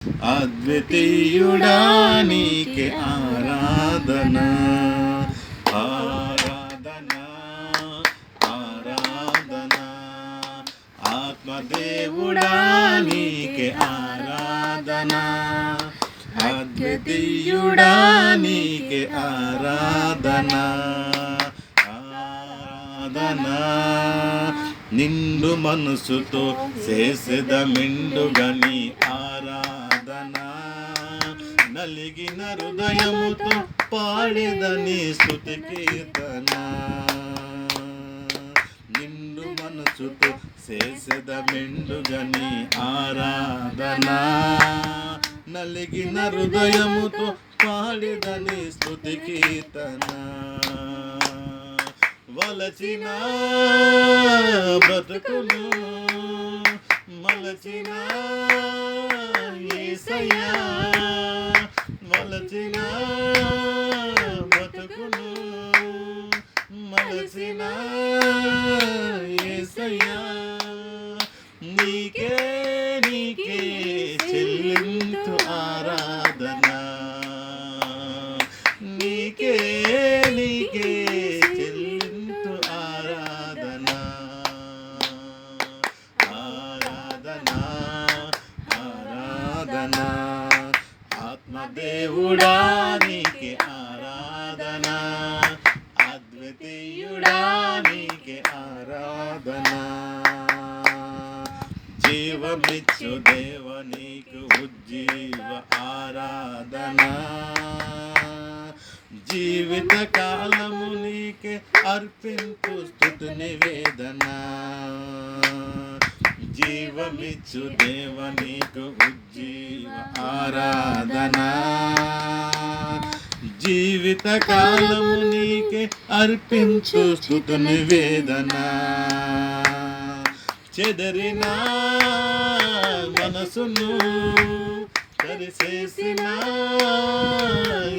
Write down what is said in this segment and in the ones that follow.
అద్వితీయుడా నీకే ఆరాధన, ఆరాధన, ఆరాధన. ఆత్మదేవుడా నీకే ఆరాధన, అద్వితీయుడా నీకే ఆరాధన, ఆరాధన. నిండు మనసుతో చేసేద మెండుగని ఆరాధన, నలిగిన హృదయముతో పాడేదని స్తుతి కీర్తన. నిండు మనసుతో చేసేద మెండుగని ఆరాధన, నలిగిన హృదయముతో పాడేదని స్తుతి కీర్తన. వలచిన బ్రతుకును మలచిన యేసయ్యా, వలచిన బ్రతుకును మలచిన యేసయ్యా, నీకే నీకే చెల్లింతు ఆరాధన, నీకే నీకే ఆత్మదేవుడా నీకే ఆరాధన, అద్వితీయుడా నీకే ఆరాధన. జీవమిచ్చు దేవ నీకు ఉజ్జీవ ఆరాధన, జీవిత కాలము నీకే అర్పింపు స్తుతి నివేదన. జీవమిచ్చు దేవ నీకు ఉజ్జీవ ఆరాధన, జీవిత కాలము నీకే అర్పించు స్తుతి నివేదన. చెదరిన మనసును సరిచేసిన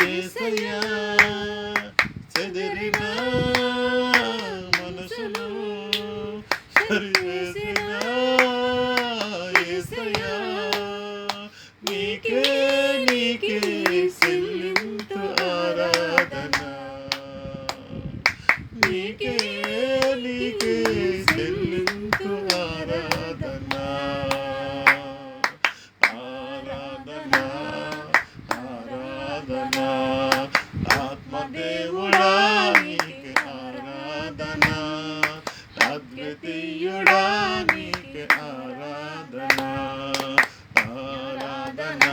యేసయ్యా, చెదరిన మనసును సరిచేసిన యేసయ్యా, నీకే నీకే చెల్లింతు ఆరాధన, నీకే నీకే చెల్లింతు ఆరాధన, ఆరాధన, ఆరాధన. ఆత్మదేవుడా నీకే ఆరాధన, అద్వితీయుడా నీకే ఆరాధన, ఆరాధన,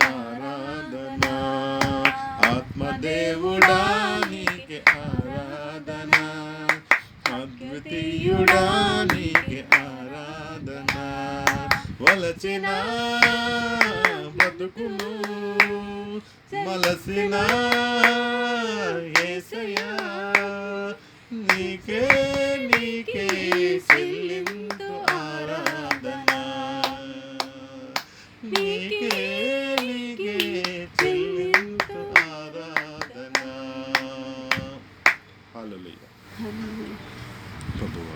ఆరాధన. ఆత్మదేవుడా నీకే ఆరాధన, అద్వితీయుడా నీకే ఆరాధన. వలచిన బ్రతుకును మలసిన యేసయ్యా, నీకే నీకే